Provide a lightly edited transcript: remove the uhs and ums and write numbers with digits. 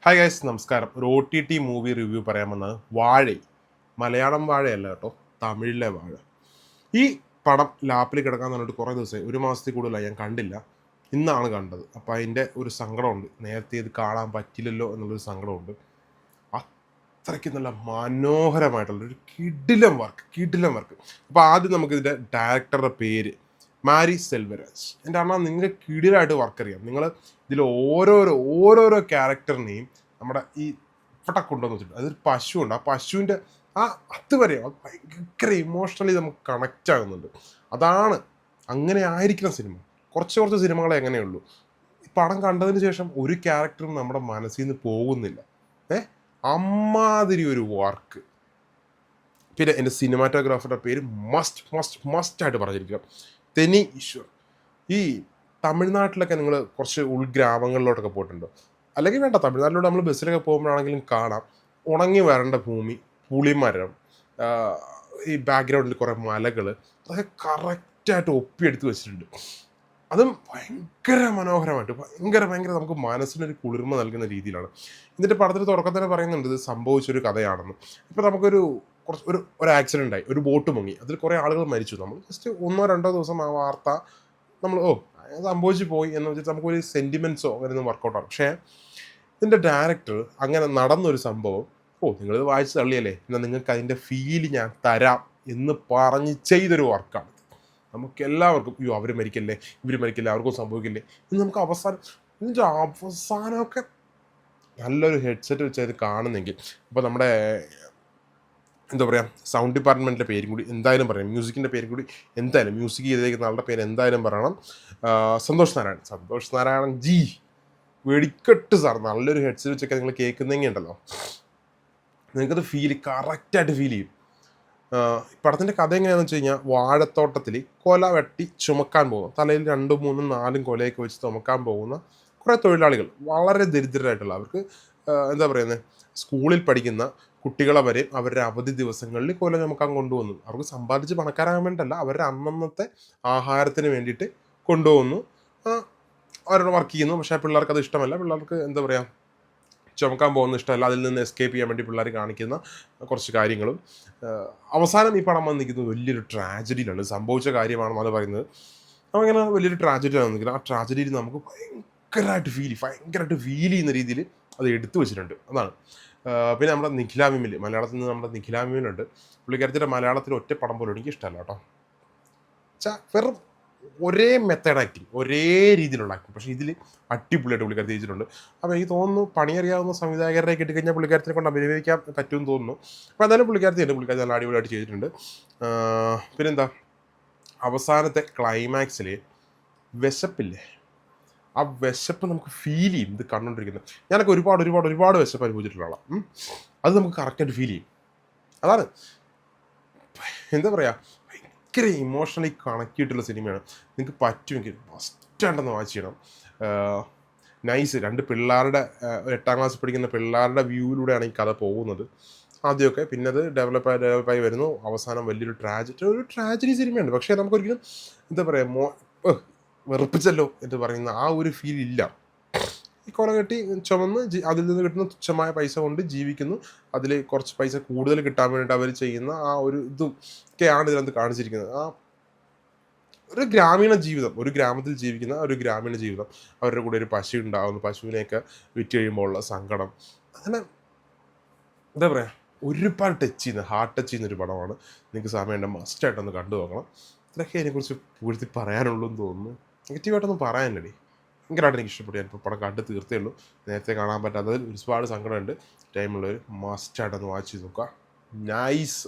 Hi guys, നമസ്കാരം. ഒരു OTT movie review പറയാൻ വന്നത് വാഴ. മലയാളം വാഴയല്ല കേട്ടോ, തമിഴിലെ വാഴ. ഈ പടം ലാപ്പിൽ കിടക്കാൻ പറഞ്ഞിട്ട് കുറേ ദിവസമായി, ഒരു മാസത്തിൽ കൂടുതലായി ഞാൻ കണ്ടില്ല. ഇന്നാണ് കണ്ടത്. അപ്പോൾ അതിൻ്റെ ഒരു സങ്കടമുണ്ട്. നേരത്തെ ഇത് കാണാൻ പറ്റില്ലല്ലോ എന്നുള്ളൊരു സങ്കടമുണ്ട്. അത്രയ്ക്ക് നല്ല മനോഹരമായിട്ടുള്ള ഒരു കിടിലം വർക്ക്. അപ്പോൾ ആദ്യം നമുക്കിതിൻ്റെ ഡയറക്ടറുടെ പേര് മാരി സെൽവരാജ്. എൻ്റെ അണ്ണാ, നിങ്ങൾക്ക് കിടിലായിട്ട് വർക്ക് അറിയാം. നിങ്ങൾ ഇതിൽ ഓരോരോ ക്യാരക്ടറിനെയും നമ്മുടെ ഈ ഇവിടെ കൊണ്ടുവന്ന് വെച്ചിട്ടുണ്ട്. അതൊരു പശുവുണ്ട്. ആ പശുവിൻ്റെ അതുവരെ ഭയങ്കര ഇമോഷണലി നമുക്ക് കണക്റ്റ് ആകുന്നുണ്ട്. അതാണ് അങ്ങനെ ആയിരിക്കണം സിനിമ. കുറച്ച് സിനിമകളെ എങ്ങനെയുള്ളൂ. ഈ പടം കണ്ടതിന് ശേഷം ഒരു ക്യാരക്ടറും നമ്മുടെ മനസ്സിൽ നിന്ന് പോകുന്നില്ല. അമ്മാതിരി ഒരു വർക്ക്. പിന്നെ എൻ്റെ സിനിമാറ്റോഗ്രാഫറുടെ പേര് മസ്റ്റായിട്ട് പറഞ്ഞിരിക്കുക, തെനി ഈശ്വർ. ഈ തമിഴ്നാട്ടിലൊക്കെ നിങ്ങൾ കുറച്ച് ഉൾഗ്രാമങ്ങളിലോട്ടൊക്കെ പോയിട്ടുണ്ടോ? അല്ലെങ്കിൽ വേണ്ട, തമിഴ്നാട്ടിലൂടെ നമ്മൾ ബസ്സിലൊക്കെ പോകുമ്പോഴാണെങ്കിലും കാണാം ഉണങ്ങി വരേണ്ട ഭൂമി, പുളിമരം, ഈ ബാക്ക്ഗ്രൗണ്ടിൽ കുറേ മലകൾ, അതൊക്കെ കറക്റ്റായിട്ട് ഒപ്പിയെടുത്ത് വെച്ചിട്ടുണ്ട്. അതും ഭയങ്കര മനോഹരമായിട്ട് ഭയങ്കര നമുക്ക് മനസ്സിനൊരു കുളിർമ നൽകുന്ന രീതിയിലാണ്. എന്നിട്ട് പടത്തിൽ തുടക്കം തന്നെ പറയുന്നുണ്ട് ഇത് സംഭവിച്ചൊരു കഥയാണെന്ന്. ഇപ്പോൾ നമുക്കൊരു ഒരു ആക്സിഡൻ്റ് ആയി, ഒരു ബോട്ട് മുങ്ങി, അതിൽ കുറേ ആളുകൾ മരിച്ചു. നമ്മൾ ജസ്റ്റ് 1-2 ദിവസം ആ വാർത്ത നമ്മൾ സംഭവിച്ചു പോയി എന്ന് വെച്ചിട്ട് നമുക്കൊരു സെൻറ്റിമെൻറ്റ്സോ അങ്ങനെയൊന്നും വർക്കൗട്ടാണ്. പക്ഷേ ഇതിൻ്റെ ഡയറക്ടർ അങ്ങനെ നടന്നൊരു സംഭവം, നിങ്ങളിത് വായിച്ച് തള്ളിയല്ലേ, എന്നാൽ നിങ്ങൾക്ക് അതിൻ്റെ ഫീല് ഞാൻ തരാം എന്ന് പറഞ്ഞ് ചെയ്തൊരു വർക്കാണ്. നമുക്ക് എല്ലാവർക്കും അവർ മരിക്കല്ലേ, ഇവർ മരിക്കല്ലേ, അവർക്കും സംഭവിക്കില്ലേ എന്ന് നമുക്ക് അവസാനമൊക്കെ നല്ലൊരു ഹെഡ്സെറ്റ് വെച്ച് അത് കാണുന്നെങ്കിൽ. അപ്പോൾ നമ്മുടെ എന്താ പറയുക, സൗണ്ട് ഡിപ്പാർട്ട്മെൻറ്റിൻ്റെ പേരും കൂടി എന്തായാലും പറയണം, മ്യൂസിക്കിൻ്റെ പേരും കൂടി എന്തായാലും, മ്യൂസിക് ചെയ്തേക്കുന്ന ആളുടെ പേര് എന്തായാലും പറയണം. സന്തോഷ് നാരായണൻ ജി, വെടിക്കെട്ട് സാർ. നല്ലൊരു ഹെഡ്സെറ്റ് വെച്ചൊക്കെ നിങ്ങൾ കേൾക്കുന്നെങ്കിൽ ഉണ്ടല്ലോ, നിങ്ങൾക്കത് കറക്റ്റായിട്ട് ഫീൽ ചെയ്യും. പടത്തിൻ്റെ കഥ എങ്ങനെയാണെന്ന് വെച്ച് കഴിഞ്ഞാൽ, വാഴത്തോട്ടത്തിൽ കൊല വെട്ടി ചുമക്കാൻ പോകുന്ന, തലയിൽ 2, 3, 4 കൊലയൊക്കെ വെച്ച് ചുമക്കാൻ പോകുന്ന കുറേ തൊഴിലാളികൾ, വളരെ ദരിദ്രരായിട്ടുള്ള, അവർക്ക് എന്താ പറയുന്നത്, സ്കൂളിൽ പഠിക്കുന്ന കുട്ടികളെ വരെ അവരുടെ അവധി ദിവസങ്ങളിൽ കൊല ചുമക്കാൻ കൊണ്ടുവന്നു. അവർക്ക് സമ്പാദിച്ച് പണക്കാരാകാൻ വേണ്ടിയിട്ടല്ല, അവരുടെ അന്നന്നത്തെ ആഹാരത്തിന് വേണ്ടിയിട്ട് കൊണ്ടുപോകുന്നു. അവരോട് വർക്ക് ചെയ്യുന്നു. പക്ഷേ പിള്ളേർക്ക് അത് ഇഷ്ടമല്ല. പിള്ളേർക്ക് എന്താ പറയുക, ചുമക്കാൻ പോകുന്ന ഇഷ്ടമല്ല. അതിൽ നിന്ന് എസ്കേപ്പ് ചെയ്യാൻ വേണ്ടി പിള്ളേർ കാണിക്കുന്ന കുറച്ച് കാര്യങ്ങളും. അവസാനം ഈ പടം വന്ന് നിൽക്കുന്നത് വലിയൊരു ട്രാജഡിയിലാണ്. സംഭവിച്ച കാര്യമാണെന്നാണ് പറയുന്നത്. അങ്ങനെ വലിയൊരു ട്രാജഡിയാണ് നിൽക്കുന്നത്. ആ ട്രാജഡിയിൽ നമുക്ക് ഭയങ്കരമായിട്ട് ഫീൽ ചെയ്യുന്ന രീതിയിൽ അത് എടുത്തു വെച്ചിട്ടുണ്ട്. അതാണ്. പിന്നെ നമ്മുടെ നിഖില മിമിൽ, മലയാളത്തിൽ നിന്ന് നമ്മുടെ നിഖില മിമിലുണ്ട്. പുള്ളിക്കാരത്തിൻ്റെ മലയാളത്തിൽ ഒറ്റ പടം പോലും എനിക്ക് ഇഷ്ടമല്ല കേട്ടോ. വെറും ഒരേ മെത്തേഡ് ആക്ടിങ്, ഒരേ രീതിയിലുള്ള ആക്ടിങ്. പക്ഷേ ഇതിൽ അടിപൊളിയായിട്ട് പുള്ളിക്കാരത്തി ചെയ്തിട്ടുണ്ട്. അപ്പോൾ എനിക്ക് തോന്നുന്നു പണിയറിയാവുന്ന സംവിധായകരെ കിട്ടിക്കഴിഞ്ഞാൽ പുള്ളിക്കാരത്തിനെ കൊണ്ട് അഭിനയിക്കാൻ പറ്റുമെന്ന് തോന്നുന്നു. അപ്പോൾ എന്തായാലും പുള്ളിക്കാരത്തി നല്ല അടിപൊളിയായിട്ട് ചെയ്തിട്ടുണ്ട്. പിന്നെന്താ, അവസാനത്തെ ക്ലൈമാക്സിൽ വിശപ്പില്ലേ, ആ വിശപ്പ് നമുക്ക് ഫീൽ ചെയ്യും. ഇത് കണ്ടുകൊണ്ടിരിക്കുന്നത് ഞാനൊക്കെ ഒരുപാട് വിശപ്പ് അനുഭവിച്ചിട്ടുള്ള ആളാണ്. അത് നമുക്ക് കറക്റ്റായിട്ട് ഫീൽ ചെയ്യും. അതാണ് എന്താ പറയുക, ഭയങ്കര ഇമോഷണലി കണക്ട് ചെയ്തിട്ടുള്ള സിനിമയാണ്. നിങ്ങൾക്ക് പറ്റുമെങ്കിൽ മസ്റ്റായിട്ടൊന്ന് വാച്ച് ചെയ്യണം. നൈസ്. 2 പിള്ളേരുടെ 8ാം ക്ലാസ്സിൽ പഠിക്കുന്ന പിള്ളേരുടെ വ്യൂവിലൂടെയാണ് ഈ കഥ പോകുന്നത് ആദ്യമൊക്കെ. പിന്നെ അത് ഡെവലപ്പായി വരുന്നു. അവസാനം വലിയൊരു ട്രാജഡി സിനിമയാണ്. പക്ഷേ നമുക്കൊരിക്കലും എന്താ പറയുക, വെറുപ്പിച്ചല്ലോ എന്ന് പറയുന്ന ആ ഒരു ഫീൽ ഇല്ല. ഈ കൊല കെട്ടി ചുമന്ന് അതിൽ നിന്ന് കിട്ടുന്ന തുച്ഛമായ പൈസ കൊണ്ട് ജീവിക്കുന്നു. അതിൽ കുറച്ച് പൈസ കൂടുതൽ കിട്ടാൻ വേണ്ടിയിട്ട് അവർ ചെയ്യുന്ന ആ ഒരു ഇതും ഒക്കെയാണ് ഇതിനകത്ത് കാണിച്ചിരിക്കുന്നത്. ആ ഒരു ഗ്രാമീണ ജീവിതം, ഒരു ഗ്രാമത്തിൽ ജീവിക്കുന്ന ഒരു ഗ്രാമീണ ജീവിതം. അവരുടെ കൂടെ ഒരു പശു ഉണ്ടാകുന്നു. പശുവിനെയൊക്കെ വിറ്റ് കഴിയുമ്പോൾ ഉള്ള സങ്കടം, അങ്ങനെ എന്താ പറയുക, ഒരുപാട് ഹാർട്ട് ടച്ച് ചെയ്യുന്നൊരു പടമാണ്. നിങ്ങൾക്ക് സമയമുണ്ട് മസ്റ്റായിട്ടൊന്ന് കണ്ടു നോക്കണം. ഇത്രയൊക്കെ അതിനെക്കുറിച്ച് പൂഴ്ത്തി പറയാനുള്ളൂ എന്ന് തോന്നുന്നു. നെഗറ്റീവായിട്ടൊന്നും പറയാനില്ലടി. ഭയങ്കരമായിട്ട് എനിക്ക് ഇഷ്ടപ്പെട്ടു. ഞാനിപ്പോൾ പടം കണ്ട് തീർത്തേ ഉള്ളൂ. നേരത്തെ കാണാൻ പറ്റാത്തതിൽ ഒരുപാട് സങ്കടമുണ്ട്. ടൈമുള്ളവർ മസ്റ്റായിട്ടൊന്ന് വാച്ച് ചെയ്ത് നോക്കുക. നൈസ്.